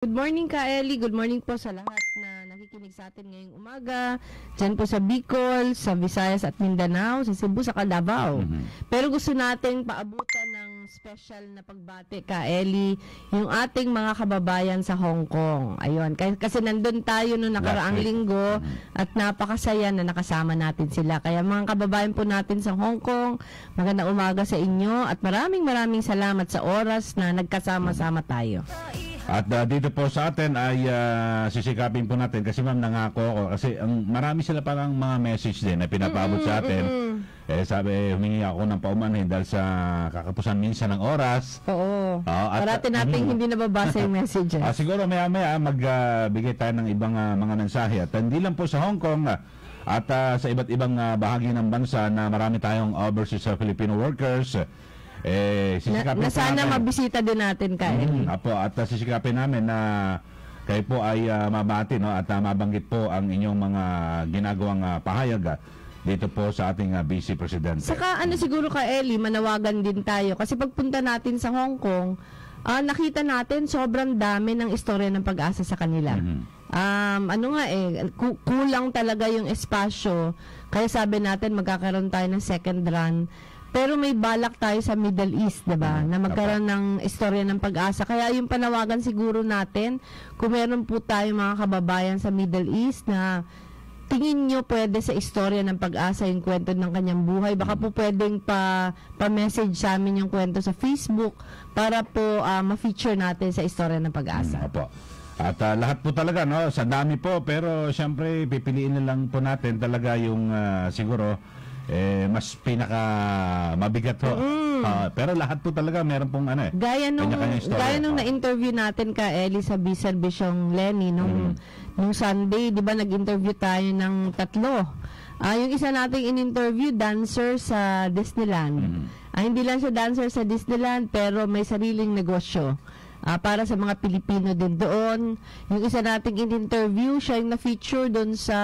Good morning ka, Ellie. Good morning po sa lahat na nakikinig sa atin ngayong umaga. Diyan po sa Bicol, sa Visayas at Mindanao, sa Cebu, sa Davao. Pero gusto nating paabutan ng special na pagbati ka, Ellie, yung ating mga kababayan sa Hong Kong. Ayun, kasi nandun tayo noong nakaraang linggo at napakasaya na nakasama natin sila. Kaya mga kababayan po natin sa Hong Kong, magandang umaga sa inyo at maraming salamat sa oras na nagkasama-sama tayo. At dito po sa atin ay sisikapin po natin kasi ma'am nangako ako kasi marami sila parang mga message din na pinapaabot sa atin. Sabi, humingi ako ng paumanhin dahil sa kakapusan minsan ng oras. Oo. Parati natin hindi nababasa yung messages. Siguro maya-maya magbigay tayo ng ibang mga mensahe. At hindi lang po sa Hong Kong at sa iba't ibang bahagi ng bansa na marami tayong overseas Filipino workers. Na sana mabisita din natin kayo. Apo, at sisikapin namin na kayo po ay mabati, no, at mabanggit po ang inyong mga ginagawang pahayag dito po sa ating BC Presidente. Saka siguro ka Ellie, manawagan din tayo kasi pagpunta natin sa Hong Kong, nakita natin sobrang dami ng istorya ng pag-asa sa kanila. Kulang talaga yung espasyo, kaya sabi natin magkakaroon tayo ng second run. Pero may balak tayo sa Middle East, diba? Na magkaroon ng istorya ng pag-asa. Kaya yung panawagan siguro natin, kung meron po tayo mga kababayan sa Middle East na tingin nyo pwede sa istorya ng pag-asa yung kwento ng kanyang buhay, baka po pwedeng pa-message sa amin yung kwento sa Facebook para po ma-feature natin sa istorya ng pag-asa. At lahat po talaga, no, sa dami po, pero siyempre pipiliin na lang po natin talaga yung siguro mas pinaka mabigat ho. Pero lahat po talaga meron pong Gaya nung na-interview natin ka Ellie sa Biserbisyong Lenny nung Sunday, 'di ba nag-interview tayo ng tatlo. Yung isa nating in-interview dancer sa Disneyland. Hindi lang siya dancer sa Disneyland pero may sariling negosyo. Para sa mga Pilipino din doon. Yung isa nating in-interview, siya yung na-feature doon sa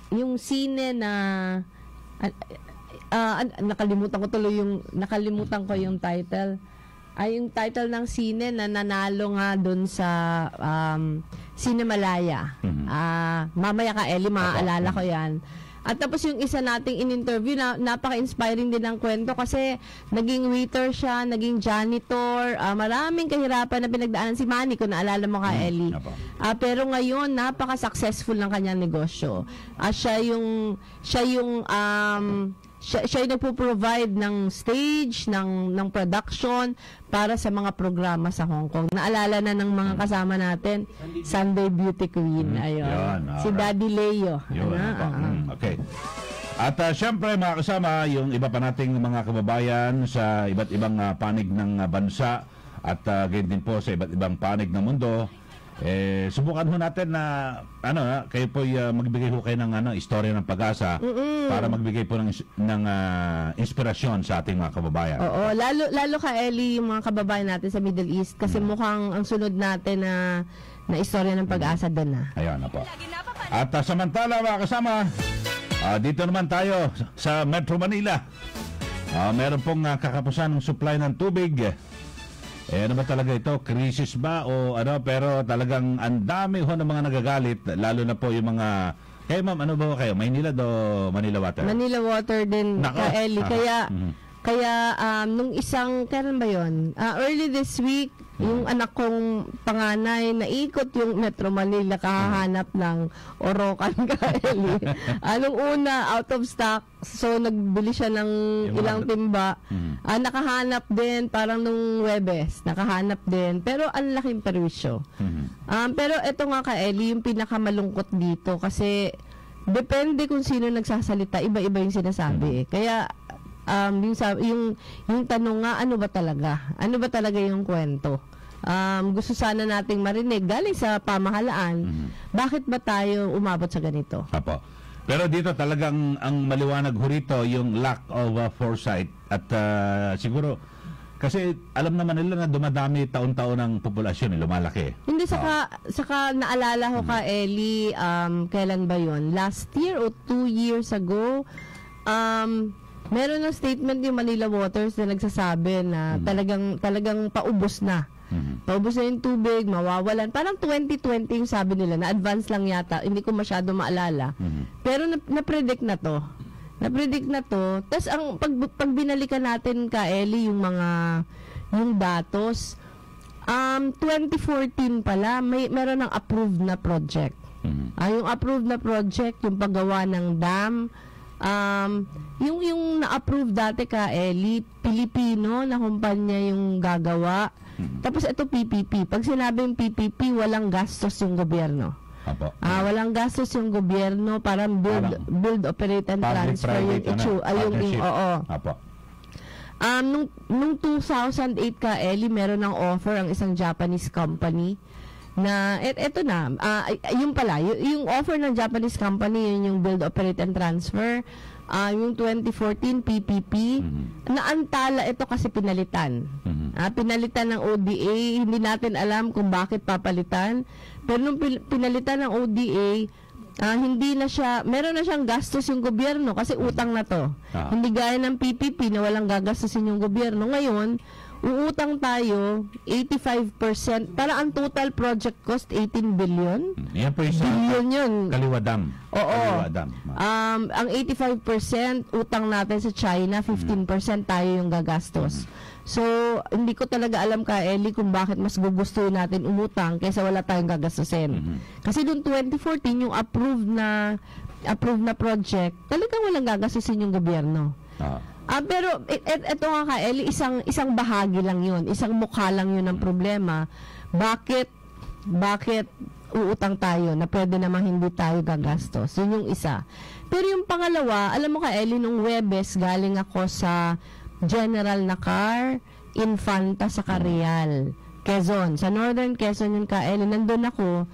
yung sine na nakalimutan ko yung title. Yung title ng sine na nanalo nga doon sa Cinemalaya. Mamaya ka Ellie, maaalala ko yan. At tapos yung isa nating in-interview, napaka-inspiring din ang kwento kasi naging waiter siya, naging janitor, maraming kahirapan na pinagdaanan si Manny, kung naalala mo ka, Ellie. Pero ngayon, napaka-successful ng kanyang negosyo. Siya yung nagpo-provide ng stage, ng production para sa mga programa sa Hong Kong. Naalala na ng mga kasama natin, Sunday Beauty Queen. Ayun. Si Daddy Leo. Okay. At syempre mga kasama, yung iba pa nating mga kababayan sa iba't ibang panig ng bansa at ganyan din po sa iba't ibang panig ng mundo. Subukan ho natin na kayo po magbigay ho kayo ng istorya ng pag-asa para magbigay po ng inspirasyon sa ating mga kababayan. Oo, lalo ka Ellie, yung mga kababayan natin sa Middle East kasi mukhang ang sunod natin na istorya ng pag-asa doon na. Ayun na po. At samantala mga kasama, dito naman tayo sa Metro Manila. Meron pong kakapusan ng supply ng tubig. Ano ba talaga ito? Krisis ba o ano? Pero talagang ang dami ho ng mga nagagalit, lalo na po yung mga... Kaya ma'am, ano ba kayo? Maynila do Manila Water? Manila Water din, ka Ellie. Kaya nung kailan ba yun? Early this week, yung anak kong panganay, naikot yung Metro Manila, kahahanap ng Orocan ka Ellie. Anong una, out of stock. So, nagbili siya ng ilang timba. Nakahanap din, parang nung Webes, nakahanap din. Pero, ang laking perwisyo. Pero, ito nga ka, Ellie, yung pinakamalungkot dito. Kasi, depende kung sino nagsasalita, iba-iba yung sinasabi. Kaya, yung tanong nga, ano ba talaga? Ano ba talaga yung kwento? Gusto sana nating marinig, galing sa pamahalaan, bakit ba tayo umabot sa ganito? Apo. Pero dito talagang ang maliwanag ho rito yung lack of foresight at siguro kasi alam naman nila na dumadami taon-taon ang populasyon, lumalaki. Hindi, saka naalala ko ka Ellie, kailan ba yon? Last year o 2 years ago, meron ng statement yung Manila Waters na nagsasabi na talagang paubos na. Paubos na yung tubig, mawawalan. Parang 2020 yung sabi nila, na advance lang yata. Hindi ko masyado maalala. Pero na-predict na to. Na-predict na to. Tapos pag binalikan natin ka, Ellie, yung datos, 2014 pala, meron ng approved na project. Yung approved na project, yung paggawa ng dam, yung na-approve dati ka, Ellie, Pilipino na kumpanya yung gagawa. Tapos ito PPP. Pag sinabing PPP, walang gastos yung gobyerno. Walang gastos yung gobyerno, parang build, operate, and transfer yung issue. Nung 2008 ka, Ellie, meron ng offer ang isang Japanese company na eto na, yung pala, yung offer ng Japanese company, yun yung build, operate, and transfer. Yung 2014 PPP, naantala ito kasi pinalitan. Pinalitan ng ODA, hindi natin alam kung bakit papalitan. Pero nung pinalitan ng ODA, hindi na siya, meron na siyang gastos yung gobyerno kasi utang na to. Hindi gaya ng PPP na walang gagastusin yung gobyerno. Ngayon, uutang tayo 85%. Para ang total project cost 18 billion. Yan po yung billion yun. Kaliwa Dam. Oo. Kaliwa Dam. Ang 85% utang natin sa China, 15% tayo yung gagastos. So, hindi ko talaga alam ka, Ellie, kung bakit mas gugustuhin natin umutang kaysa wala tayong gagastusin. Kasi noong 2014, yung approved na project, talagang walang gagastusin yung gobyerno. Pero ito nga ka, Ellie, isang bahagi lang yun. Isang mukha lang yun ng problema. Bakit uutang tayo na pwede namang hindi tayo gagastos? Yun yung isa. Pero yung pangalawa, alam mo ka, Ellie, nung Webes, galing ako sa General Nakar, Infanta sa Carial, Quezon. Sa Northern Quezon yung ka, Ellie, nandun ako.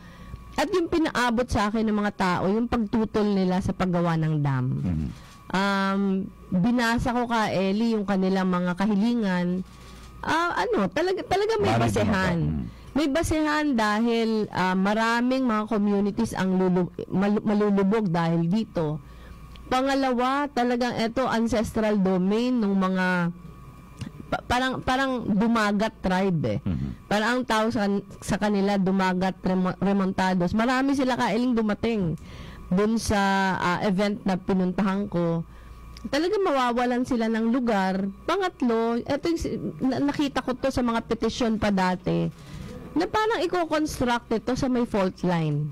At yung pinaabot sa akin ng mga tao, yung pagtutol nila sa paggawa ng dam. Binasa ko ka, Ellie, yung kanilang mga kahilingan. Talaga may basehan. May basehan dahil maraming mga communities ang malulubog dahil dito. Pangalawa, talagang ito ancestral domain ng mga parang dumagat tribe . Parang ang tao sa kanila dumagat remontados. Marami sila kaeling dumating dun sa event na pinuntahan ko. Talagang mawawalan sila ng lugar. Pangatlo, ito nakita ko to sa mga petisyon pa dati, na parang i-construct ito sa may fault line.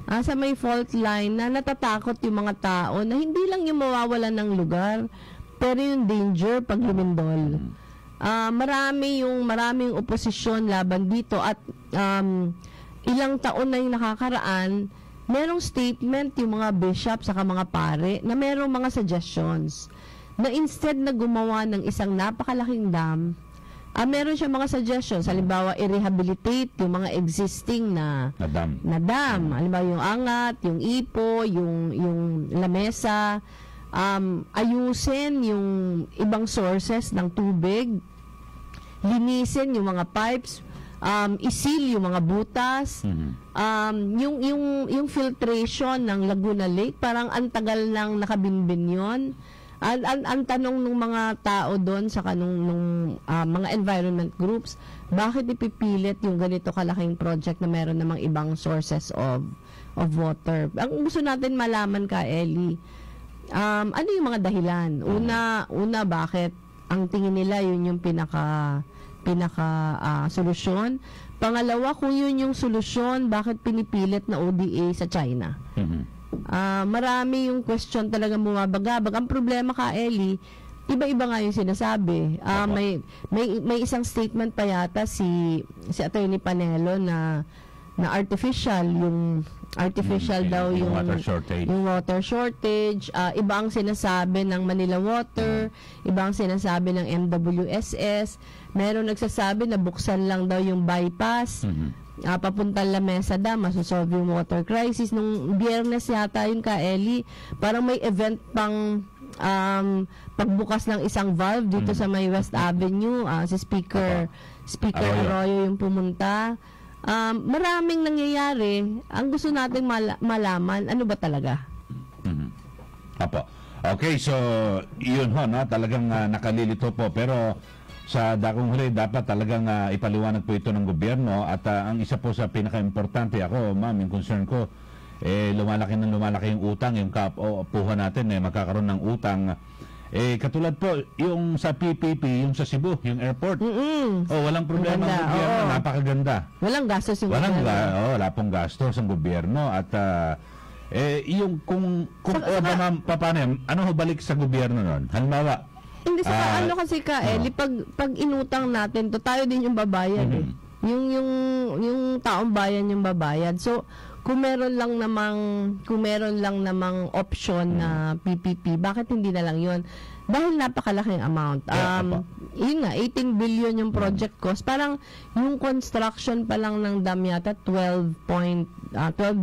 Sa may fault line na natatakot yung mga tao na hindi lang yung mawawalan ng lugar, pero yung danger pag lumindol. Maraming oposisyon laban dito at ilang taon na yung nakakaraan, merong statement yung mga bishop saka mga pare na merong mga suggestions na instead na gumawa ng isang napakalaking dam, meron siya mga suggestions. Halimbawa, i-rehabilitate yung mga existing na dam. Halimbawa, yung Angat, yung Ipo, yung Lamesa. Ayusin yung ibang sources ng tubig. Linisin yung mga pipes. Isil yung mga butas. Yung filtration ng Laguna Lake, parang antagal nang nakabinbin yun. Ang tanong ng mga tao doon sa nung mga environment groups, bakit ipipilit yung ganito kalaking project na meron namang ibang sources of water? Ang gusto natin malaman ka, Ellie, ano yung mga dahilan? Una, bakit ang tingin nila yun yung pinaka solusyon? Pangalawa, kung yun yung solusyon, bakit pinipilit na ODA sa China? Marami yung question talaga bumabagabag. Ang problema ka, Ellie, iba-iba nga yung sinasabi. May isang statement pa yata si Attorney Panelo na artificial daw yung water shortage. Iba ang sinasabi ng Manila Water, iba ang sinasabi ng MWSS. Meron nagsasabi na buksan lang daw yung bypass. Papunta Lamesa Dam, masosolve yung water crisis. Nung Biyernes yata yun ka, Ellie, parang may event pang pagbukas ng isang valve dito sa may West Avenue. Si Speaker Arroyo yung pumunta. Maraming nangyayari. Ang gusto nating malaman, ano ba talaga? Apo. Okay, so yun ho, no? Talagang nakalilito po. Pero sa dakong huli, dapat talagang ipaliwanag po ito ng gobyerno. At ang isa po sa pinaka-importante, ako, ma'am, yung concern ko, lumalaki yung utang, yung kapuhan natin, magkakaroon ng utang. Katulad po, yung sa PPP, yung sa Cebu, yung airport. Walang problema ang gobyerno, napakaganda. Walang gastos yung gobyerno. Wala pong gastos ang gobyerno. At yung kung paano yan, ano ho balik sa gobyerno nun? Halimbawa, hindi sa ano kasi Eli, pag inutang natin to, tayo din yung babayad yung taong bayan yung babayad. So kung meron lang namang option na PPP, bakit hindi na lang yun? Dahil napakalaking amount. Yun nga, 18 billion yung project cost. Parang yung construction pa lang ng dam yata 12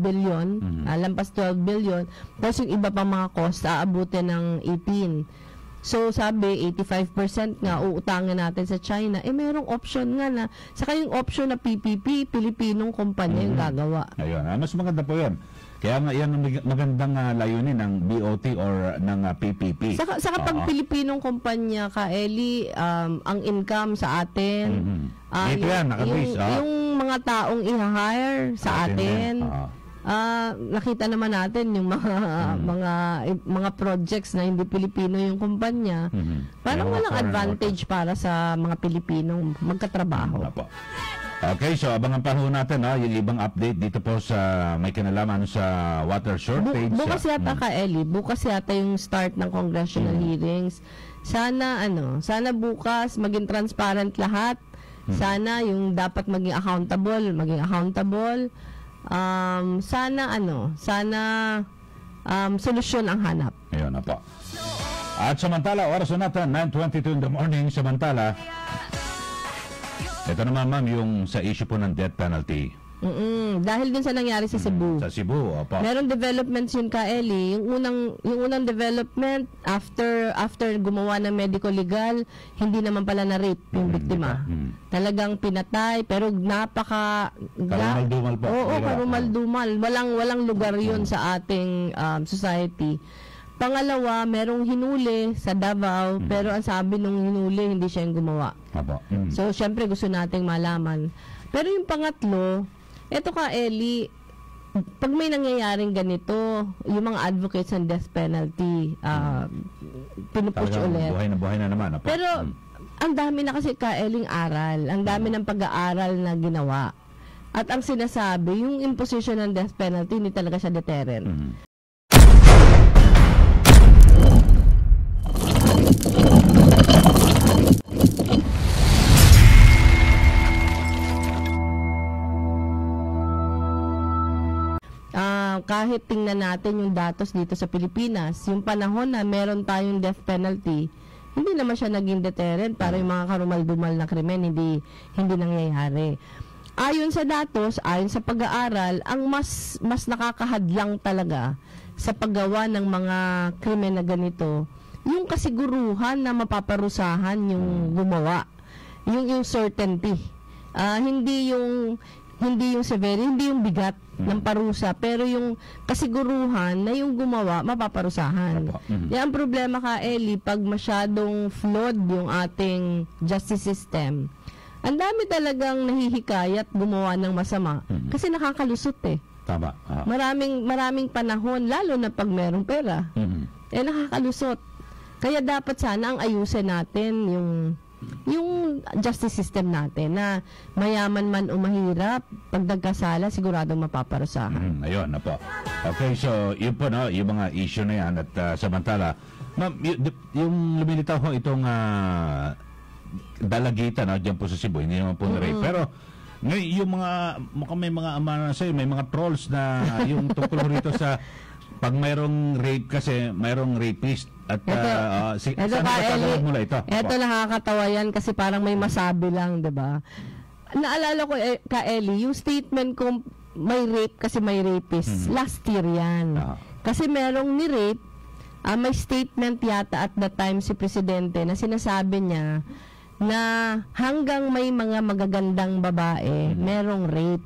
billion, lampas 12 billion. Tapos yung iba pang mga cost, aabutin ng 18. So sabi, 85% nga uutangin natin sa China. Merong option nga na, saka yung option na PPP, Pilipinong kumpanya yung gagawa. Ayun, mas maganda po yun. Kaya nga yan ang magandang layunin ng BOT or ng PPP. Saka pag Pilipinong kumpanya ka, Eli, ang income sa atin, ito yan, yung mga taong i-hire sa atin, nakita naman natin yung mga projects na hindi Pilipino yung kumpanya. Parang walang advantage para sa mga Pilipinong magkatrabaho. Okay, so abangan pa ho natin yung ibang update dito po sa may kinalaman sa water shortage. Bukas yata Eli, bukas yata yung start ng congressional hearings. Sana bukas maging transparent lahat. Sana yung dapat maging accountable. Sana solusyon ang hanap. Ayun na po. At samantala, oras na natin 9:22 in the morning. Samantala, ito naman ma'am yung sa issue po ng death penalty. Dahil dun sa nangyari sa Cebu. Sa Cebu, opo. Meron developments yun Eli. Yung unang development after gumawa ng medical legal, hindi naman pala na rape yung biktima. Talagang pinatay pero karumal-dumal po. Karumal-dumal. Walang lugar yun sa ating society. Pangalawa, merong hinuli sa Davao, pero ang sabi nung hinuli, hindi siya yung gumawa. So, syempre, gusto nating malaman. Pero yung pangatlo, eto Eli, pag may nangyayaring ganito, yung mga advocates ng death penalty, pinupush ulit. Buhay na naman. Pero, ang dami na kasi Eling aral. Ang dami ng pag-aaral na ginawa. At ang sinasabi, yung imposition ng death penalty, hindi talaga siya deterrent. Kahit tingnan natin yung datos dito sa Pilipinas, yung panahon na meron tayong death penalty, hindi naman siya naging deterrent para yung mga karumal-dumal na krimen hindi nangyayari. Ayon sa datos, ayon sa pag-aaral, ang mas nakakahadlang talaga sa paggawa ng mga krimen na ganito, yung kasiguruhan na mapaparusahan yung gumawa, yung certainty. Hindi yung severity, hindi yung bigat ng parusa, pero yung kasiguruhan na yung gumawa, mapaparusahan. Yan ang problema Eli, pag masyadong flawed yung ating justice system, ang dami talagang nahihikayat gumawa ng masama kasi nakakalusot Tama. Maraming panahon, lalo na pag merong pera, nakakalusot. Kaya dapat sana ang ayusin natin yung justice system natin na mayaman man o mahirap, pag nagkasala, siguradong mapaparusahan. Ayun na po. Okay, so yun po yung mga issue na yan. At samantala, ma'am, yung lumilitaw ho itong dalagitan dyan po sa Cebu, hindi naman po na-rape. Pero yung mukhang may mga may mga trolls na yung tungkol rito sa pag mayroong rape kasi mayroong rapist at ito nakakatawa yan kasi parang may masabi lang, 'di ba? Naalala ko Eli, yung statement ko may rape kasi may rapist. Last year yan. Kasi merong ni-rape, may statement yata at that time si Presidente na sinasabi niya na hanggang may mga magagandang babae, merong rape.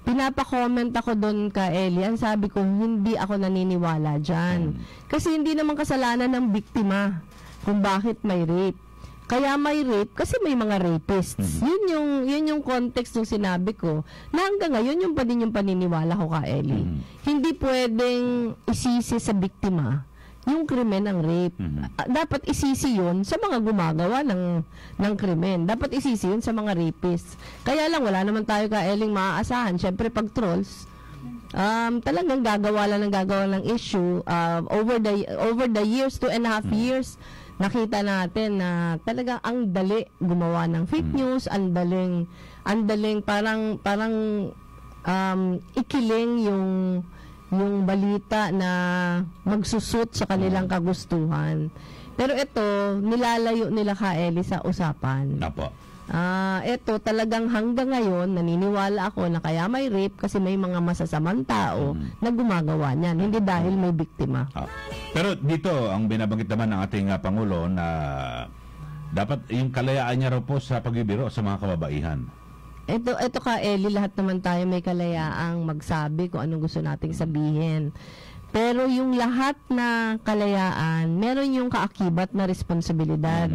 pinapa-comment ako doon ka Eli, ang sabi ko, hindi ako naniniwala dyan. Kasi hindi naman kasalanan ng biktima kung bakit may rape. Kaya may rape kasi may mga rapists. Yun yung context ng sinabi ko. Na hanggang ngayon yung pa din yung paniniwala ko ka Eli. Hindi pwedeng isisi sa biktima yung krimen ng rape. Dapat isisi yun sa mga gumagawa ng krimen. Dapat isisi yun sa mga rapists. Kaya lang, wala naman tayo ka-eling maaasahan. Siyempre, pag trolls, talagang gagawa ng issue. Over the years, 2.5 years, nakita natin na talagang ang dali gumawa ng fake news, ang daling parang ikiling yung balita na magsusut sa kanilang kagustuhan. Pero ito, nilalayo nila ka Eli sa usapan. Apo. Ito talagang hanggang ngayon, naniniwala ako na kaya may rape kasi may mga masasamang tao na gumagawa niyan, hindi dahil may biktima. Pero dito, ang binabanggit naman ng ating Pangulo na dapat yung kalayaan niya raw po sa pagbibiro sa mga kababaihan. Ito ka Eli, lahat naman tayo may kalayaang magsabi kung anong gusto nating sabihin. Pero yung lahat na kalayaan, meron yung kaakibat na responsibilidad.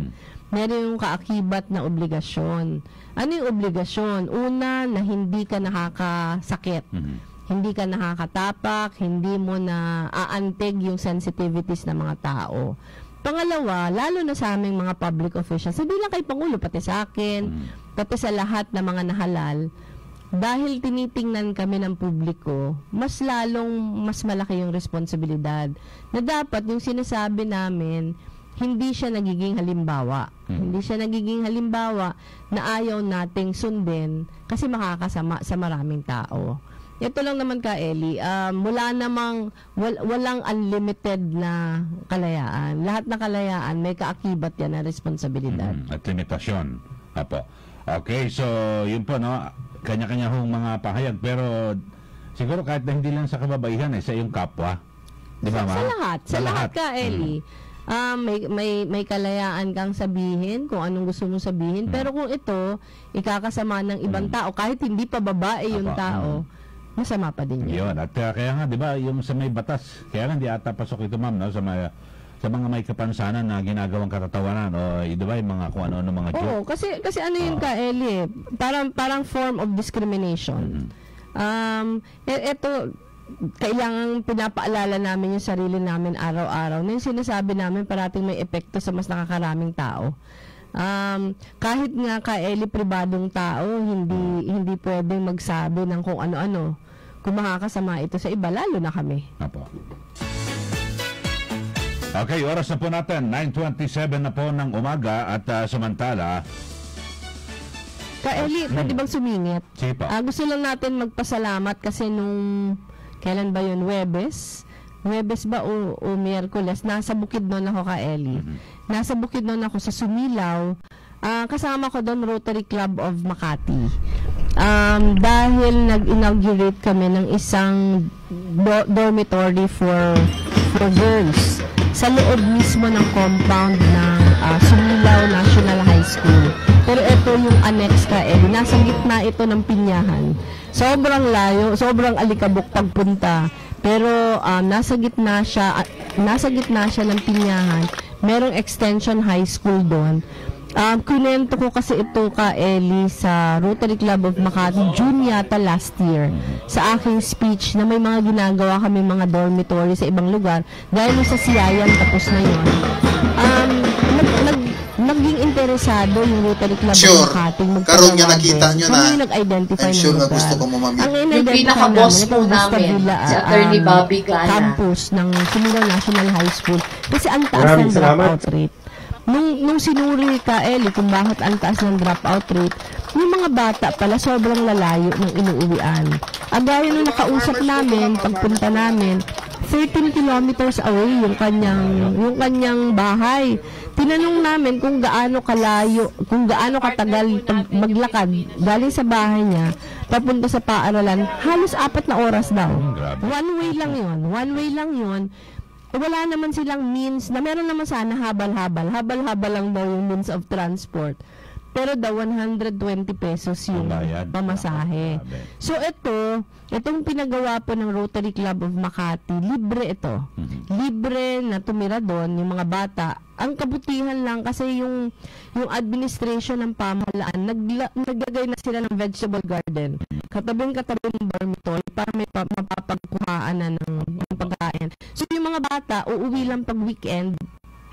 Meron yung kaakibat na obligasyon. Ano yung obligasyon? Una, na hindi ka nakakasakit. Hindi ka nakakatapak, hindi mo na aantig yung sensitivities ng mga tao. Pangalawa, lalo na sa aming mga public officials, hindi lang kay Pangulo, pati sa akin, pati sa lahat ng mga nahalal, dahil tinitingnan kami ng publiko, mas malaki yung responsibilidad na dapat yung sinasabi namin, hindi siya nagiging halimbawa. Hindi siya nagiging halimbawa na ayaw nating sundin kasi makakasama sa maraming tao. Ito lang naman ka Eli, walang unlimited na kalayaan. Lahat na kalayaan may kaakibat yan na responsibilidad. At limitasyon. Apo. Okay, so yun po no, kanya-kanya hong mga pahayag pero siguro kahit na hindi lang sa kababaihan sa iyong kapwa. Di ba, ma? Sa lahat ka Eli. May kalayaan kang sabihin kung anong gusto mong sabihin, pero kung ito ikakasama ng ibang tao kahit hindi pa babae yung tao, masama pa din yan. Yun. At kaya nga, di ba, yung sa may batas, kaya nga hindi ata pasok ito, ma'am, no? Sa mga may kapansanan na ginagawang katatawanan o di ba, yung mga kung ano-ano mga joke. Oo, kasi ano yun ka, Eli, parang form of discrimination. Ito, kailangan pinapaalala namin yung sarili namin araw-araw. Na yung sinasabi namin parating may epekto sa mas nakakaraming tao. Kahit nga ka Eli pribadong tao, hindi pwedeng magsabi ng kung ano-ano kung makakasama ito sa iba, lalo na kami. Apo. Okay, oras na po natin 9:27 na po ng umaga at samantala ka Eli, pwede bang sumingit? Sige po. Gusto lang natin magpasalamat kasi nung kailan ba yun? Huwebes ba o Miyerkules, nasa Bukidnon ako ka Eli. Nasa Bukidnon ako sa Sumilaw. Kasama ko doon Rotary Club of Makati. Dahil nag-inaugurate kami ng isang dormitory for girls sa loob mismo ng compound ng Sumilaw National High School. Pero ito yung annex ka Eli. Nasa gitna ito ng Pinyahan. Sobrang layo, sobrang alikabok pagpunta. Pero nasa gitna siya ng Pinyahan. Merong extension high school doon. Kunento ko kasi ito ka Eli sa Rotary Club of Makati June yata last year sa aking speech na may mga ginagawa kami mga dormitory sa ibang lugar dahil sa Siayan tapos na yun. Naging interesado yung Rotary Club of Makati karon nga nakita nyo na nag-identify I'm sure na gusto ko mamamit. Yung pinaka-boss po namin si Attorney Bobby Gana, campus ng Sumilaw National High School kasi ang taas ng dropout rate. Nung sinuri ka, Eli, kung bakit ang taas ng dropout rate, yung mga bata pala sobrang lalayo ng inuuwian. Agaya nung nakausap namin, pagpunta namin, 13 kilometers away yung kanyang bahay. Tinanong namin kung gaano kalayo, kung gaano katagal maglakad galing sa bahay niya papunta sa paaralan, halos 4 na oras daw. One way lang yun. Wala naman silang means na meron naman sana habal-habal lang daw yung means of transport. pero 120 pesos yung Bayad. pamasahe. So itong pinagawa po ng Rotary Club of Makati, libre ito. Libre na tumira doon yung mga bata. Ang kabutihan lang kasi yung administration ng pamahalaan, naglagay na sila ng vegetable garden. Katabing-katabi ng dormitory para may mapapagkuhaan na ng pagkain. So yung mga bata, uuwi lang pag weekend,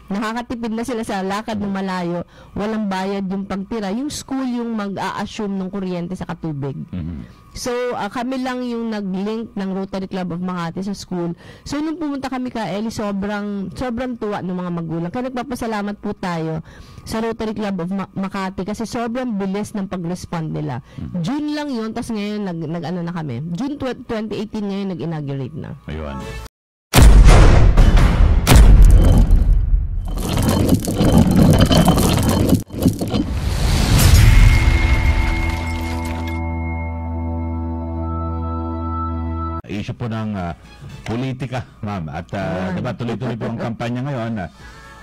nakakatipid na sila sa lakad ng malayo, walang bayad yung pagtira. Yung school yung mag-a-assume ng kuryente sa katubig. So, kami lang yung nag-link ng Rotary Club of Makati sa school. So, nung pumunta kami ka Eli, sobrang tuwa ng mga magulang. Kaya nagpapasalamat po tayo sa Rotary Club of Makati kasi sobrang bilis ng pag-respond nila. June lang yun, tapos ngayon nag-ano na kami. June 2018 ngayon nag-inaugurate na. Ayun. Issue po ng politika, ma'am. At diba, tuloy-tuloy po ang kampanya ngayon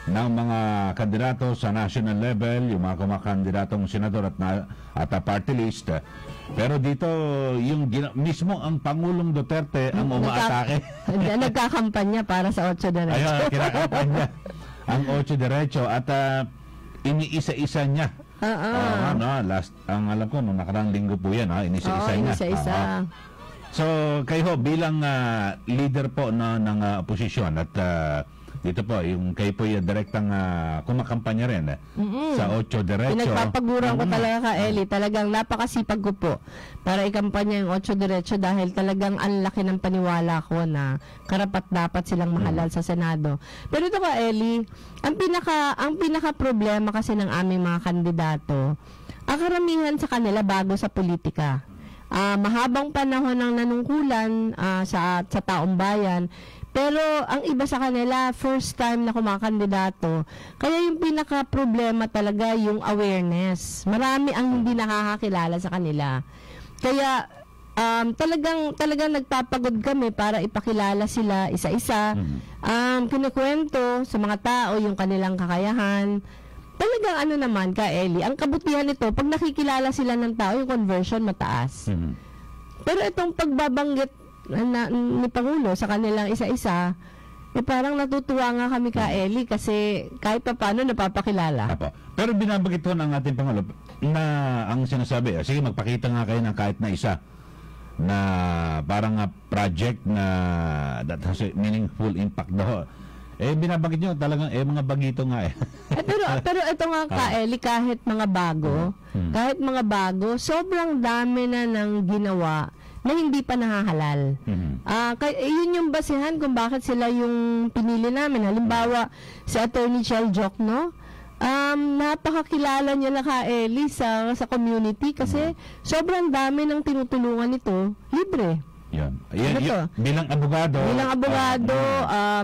ng mga kandidato sa national level, yung mga kumakandidatong senador at party list. Pero dito, yung mismo ang Pangulong Duterte ang umaatake. Nagkakampanya para sa 8 Diretso. Ayun, kinakampanya ang 8 Diretso at iniisa-isa niya. Ang alam ko, nung nakarang linggo po yan, inisa-isa niya. Inisa-isa. So, kayo bilang leader po ng oposisyon at dito po, yung kayo po yung direktang kumakampanya rin sa 8 Diretso. Pinagpapaguran ko talaga ka, Eli. Talagang napakasipag ko po para ikampanya yung 8 Diretso dahil talagang ang laki ng paniwala ko na karapat-dapat silang mahalal sa Senado. Pero ito ka, Eli, ang pinaka problema kasi ng aming mga kandidato, ang karamihan sa kanila bago sa politika. Mahabang panahon ng nanungkulan sa taong bayan, pero ang iba sa kanila first time na kumakandidato. Kaya yung pinaka problema talaga yung awareness. Marami ang hindi nakakakilala sa kanila. Kaya talagang nagpapagod kami para ipakilala sila isa-isa. Kinukwento sa mga tao yung kanilang kakayahan. Talagang ano naman ka, Eli, ang kabutihan nito, pag nakikilala sila ng tao, yung conversion mataas. Pero itong pagbabanggit ni Pangulo sa kanilang isa-isa, parang natutuwa nga kami ka, Eli, kasi kahit pa paano napapakilala. Apo. Pero binabanggit ko ng ating Pangulo na ang sinasabi, sige magpakita nga kayo ng kahit na isa na parang project na that has a meaningful impact daw. Binabanggit nyo talagang mga bagito nga pero ito nga ka, Eli, kahit mga bago, sobrang dami na ng ginawa na hindi pa nahahalal. Yun yung basihan kung bakit sila yung pinili namin. Halimbawa, si Attorney Chel Jokno, napakakilala niya na ka, Eli, sa community kasi sobrang dami ng tinutulungan nito, libre. Yan. Bilang abogado,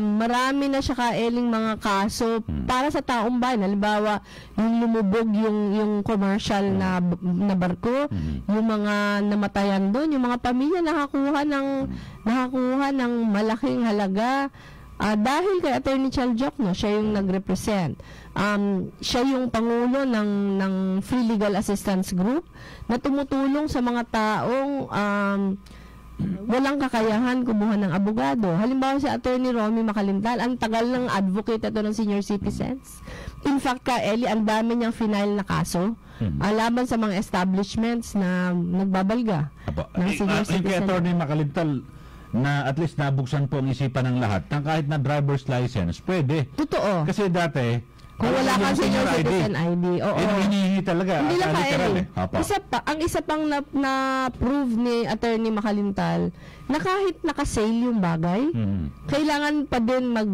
marami na siya kaeling mga kaso para sa taong bayan. Halimbawa, yung lumubog yung commercial na barko, yung mga namatayan doon, yung mga pamilya nakakuha ng malaking halaga dahil kay Attorney Chel Jokno, siya yung nag-represent. Siya yung pangulo ng Free Legal Assistance Group na tumutulong sa mga taong walang kakayahan kumuha ng abogado. Halimbawa si Attorney Romy Makalintal, ang tagal ng advocate ito ng senior citizens. In fact, Eli, ang dami niyang final na kaso laban sa mga establishments na nagbabalga ng senior citizen. Kay Attorney Makalintal, na at least nabuksan po ang isipan ng lahat ng kahit na driver's license, pwede. Totoo. Kasi dati, kung wala kang senior citizen ID. Hinihingi talaga. Hindi lang Eli. Ang isa pang na-prove ni Attorney Makalintal na kahit naka-sale yung bagay, kailangan pa din mag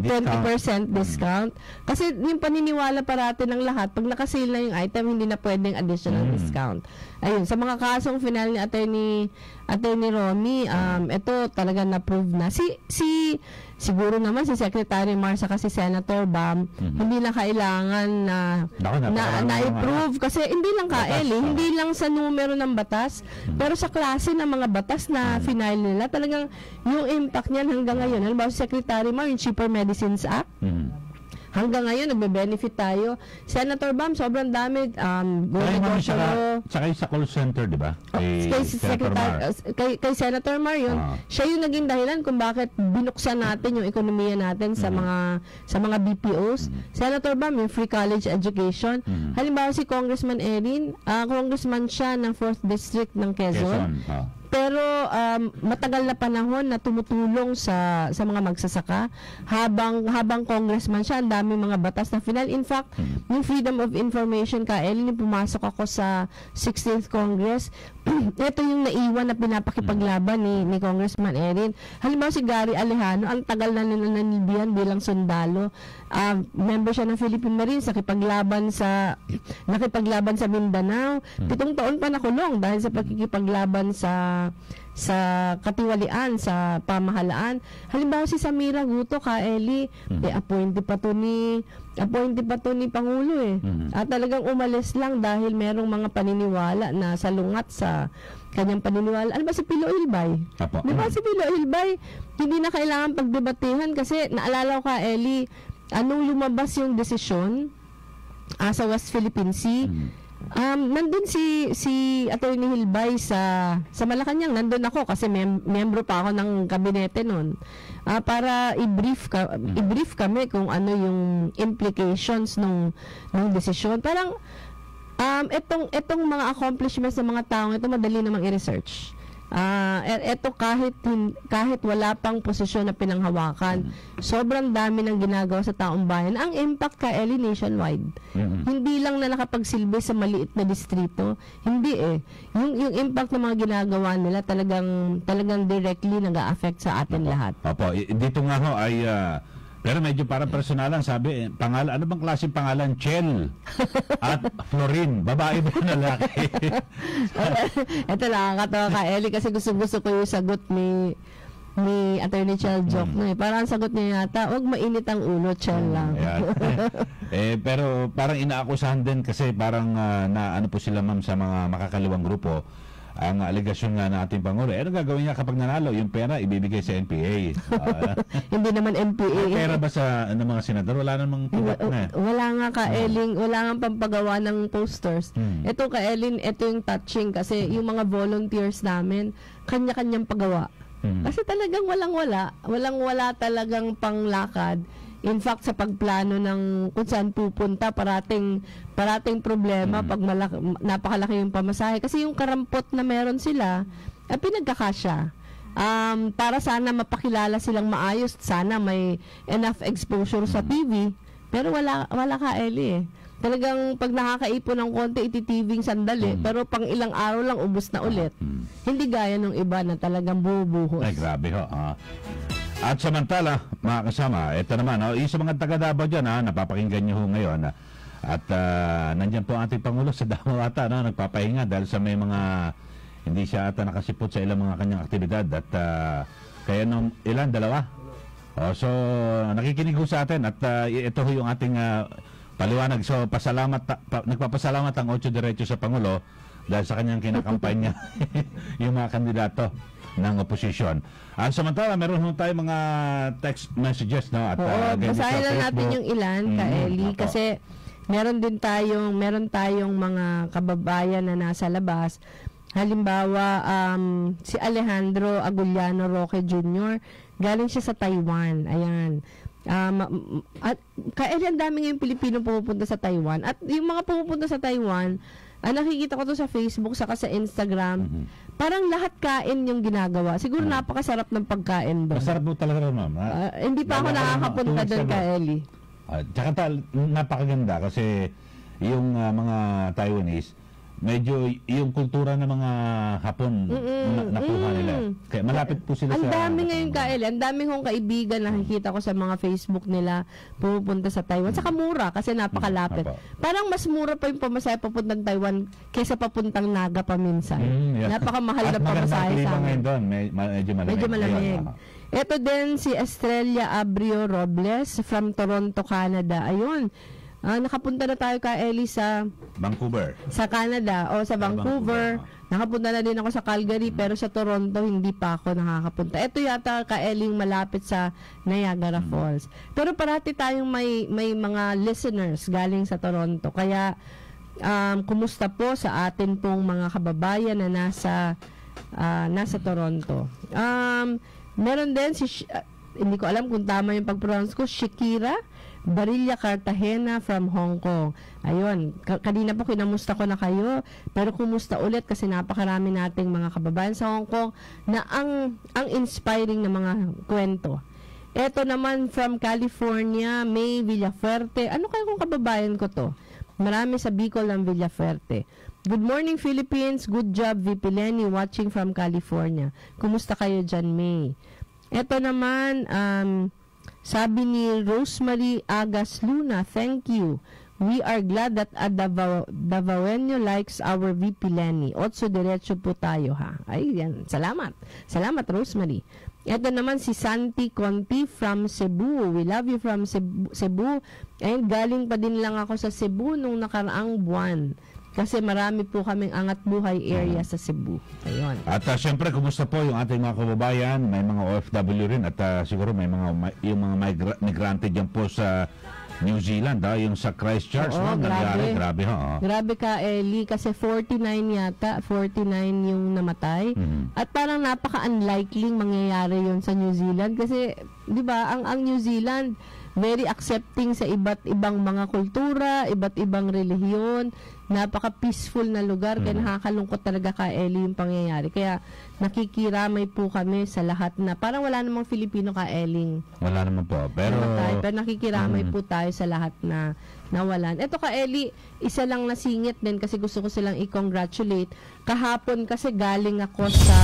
20% discount. Kasi yung paniniwala parati ng lahat, pag naka-sale na yung item, hindi na pwedeng additional discount. Ayun, sa mga kasong final ni Attorney Romy, ito talaga na-prove na. Siguro naman si Secretary Marsa kasi Senator Bam, hindi na kailangan na i-prove kasi hindi lang hindi lang sa numero ng batas, pero sa klase ng mga batas na final nila, talagang yung impact niyan hanggang ngayon. Halimbawa si Secretary Mar, yung Cheaper Medicines Act, hanggang ngayon nagbe-benefit tayo. Senator Bam, sobrang dami Tsaka sa call center, di ba? Kay Senator Mar yun, siya yung naging dahilan kung bakit binuksan natin yung ekonomiya natin sa mga BPOs. Senator Bam, yung free college education. Halimbawa si Congressman Erin, congressman siya ng 4th District ng Quezon. Pero matagal na panahon na tumutulong sa mga magsasaka habang congressman siya, ang daming mga batas na final. In fact, yung Freedom of Information yung pumasok ako sa 16th Congress, ito yung naiwan na pinapakipaglaban ni Congressman Erin. Halimbawa si Gary Alejano, ang tagal na nila nanilbihan bilang sundalo. Member siya ng Philippine Marines, nakipaglaban sa Mindanao. 7 taon pa nakulong dahil sa pagkikipaglaban sa katiwalian, sa pamahalaan. Halimbawa si Samira Guto, Kaeli, appointee pa to ni Pangulo At talagang umalis lang dahil merong mga paniniwala na salungat sa kanyang paniniwala. Ano ba si Pilo Ilbay? Di ba si Pilo Ilbay, hindi na kailangan pagdebatehan kasi naalala ko, Kaeli, anong lumabas yung desisyon sa West Philippine Sea, nandun si Attorney Hilbay sa Malacanang. Nandun ako kasi membro pa ako ng kabinete noon. Para i-brief kami kung ano yung implications ng desisyon. Parang etong mga accomplishments ng mga taong ito madali namang i-research. Eto kahit wala pang posisyon na pinanghawakan, sobrang dami ng ginagawa sa taong bayan. Ang impact Kaeli nationwide. Hindi lang na nakapagsilbi sa maliit na distrito. Hindi yung impact ng mga ginagawa nila talagang directly nag-a-affect sa atin lahat. Opo, dito nga ho ay pero medyo parang personalan, sabi, pangalan, ano bang klaseng pangalan? Chel at Florin. Babae ba na lalaki? Ito nakakatawa ka, Eli, kasi gusto ko yung sagot ni Attorney Chel Joke. Parang ang sagot niya yata, huwag mainit ang ulo, Chel lang. Pero parang inaakusahan din kasi parang na ano po sila ma'am sa mga makakaliwang grupo. Ang aligasyon nga ng ating Pangulo, ano gagawin niya kapag nanalo? Yung pera ibibigay sa NPA. Hindi naman NPA. Pera ba sa mga senador? Wala namang tiwak na. Wala nga Kaeling, wala nga pampagawa ng posters. Ito Kaeling, ito yung touching kasi yung mga volunteers namin, kanya-kanyang pagawa. Kasi talagang walang-wala talagang panglakad. In fact, sa pagplano ng kung saan pupunta, parating problema pag napakalaki yung pamasahe. Kasi yung karampot na meron sila, pinagkakasya. Para sana mapakilala silang maayos, sana may enough exposure sa TV. Pero wala ka, Eli. Talagang pag nakakaipon ng konti, ititiving sandali. Pero pang ilang araw lang, ubos na ulit. Hindi gaya ng iba na talagang bubuhos. Ay, grabe ho. At samantala, mga kasama, ito naman, isa mga taga-Davao dyan, napapakinggan nyo ho ngayon. At nandyan po ang ating Pangulo sa Davao ata, nagpapahinga dahil sa may mga, hindi siya ata nakasipot sa ilang mga kanyang aktibidad. At kaya nung dalawa. So, nakikinig ho sa atin at ito ho yung ating paliwanag. So, nagpapasalamat ang 8 Diretso sa Pangulo dahil sa kanyang kinakampanya yung mga kandidato ng oposisyon. Samantala, meron tayo mga text messages, no? At basahin lang natin yung ilan, Kaeli, kasi meron tayong mga kababayan na nasa labas. Halimbawa, si Alejandro Aguliano Roque Jr., galing siya sa Taiwan. Ayan. At Kaeli, ang dami ngayong Pilipino pumupunta sa Taiwan. At yung mga pumupunta sa Taiwan, nakikita ko to sa Facebook saka sa Instagram. Parang lahat kain yung ginagawa. Siguro napakasarap ng pagkain doon. Masarap mo talaga, ma'am. Hindi pa ako nakakapunta doon, Kaeli. Tsaka napakaganda kasi yung mga Taiwanese, medyo yung kultura ng mga Hapon nakuha nila. Kaya malapit po sila ang dami ngayon, Kaeli. Ang dami kong kaibigan nakikita ko sa mga Facebook nila pumupunta sa Taiwan. Saka mura kasi napakalapit. Parang mas mura pa yung pamasahe papuntang Taiwan kaysa papuntang Naga pa minsan. Napakamahal na pamasahe sa amin. Medyo malamig. Ito din si Estrella Abrio Robles from Toronto, Canada. Ayun. Nakapunta na tayo ka Ellie sa Vancouver. Sa Canada o sa Vancouver. Nakapunta na din ako sa Calgary pero sa Toronto hindi pa ako nakakapunta. Ito yata ka Ellie malapit sa Niagara Falls. Pero parati tayong may mga listeners galing sa Toronto. Kaya kumusta po sa atin pong mga kababayan na nasa Toronto. Meron din hindi ko alam kung tama yung pag-pronounce ko, Shakira Barilla Cartagena from Hong Kong. Ayun, kanina po kinamusta ko na kayo, pero kumusta ulit kasi napakarami nating mga kababayan sa Hong Kong na ang inspiring na mga kwento. Ito naman from California, May Villafuerte. Ano kaya kung kababayan ko to? Marami sa Bicol ng Villafuerte. Good morning Philippines, good job VP Lenny watching from California. Kumusta kayo dyan, May? Ito naman, sabi ni Rosemary Agas Luna, thank you. We are glad that Davaoenyo likes our VP Lenny. Otso diretso po tayo ha. Ay, yan. Salamat. Salamat, Rosemary. Ito naman si Santi Conti from Cebu. We love you from Cebu. And galing pa din lang ako sa Cebu nung nakaraang buwan. Kasi marami po kaming angat buhay area sa Cebu. Ayun. At siyempre, kumusta po yung ating mga kababayan? May mga OFW rin at siguro may mga migrante dyan po sa New Zealand, yung sa Christchurch. Oo, grabe. Grabe, ha? Grabe ka, Ellie, kasi 49 yata, 49 yung namatay. At parang napaka-unlikely mangyayari yun sa New Zealand kasi, di ba, ang New Zealand, very accepting sa iba't ibang mga kultura, iba't ibang relihiyon, napaka-peaceful na lugar, kaya nakakalungkot talaga ka, Ellie, yung pangyayari. Kaya nakikiramay po kami sa lahat na, parang wala namang Filipino ka, Ellie. Wala naman po, pero nakikiramay po tayo sa lahat na nawalan. Ito ka, Ellie, isa lang nasingit din kasi gusto ko silang i-congratulate. Kahapon kasi galing ako sa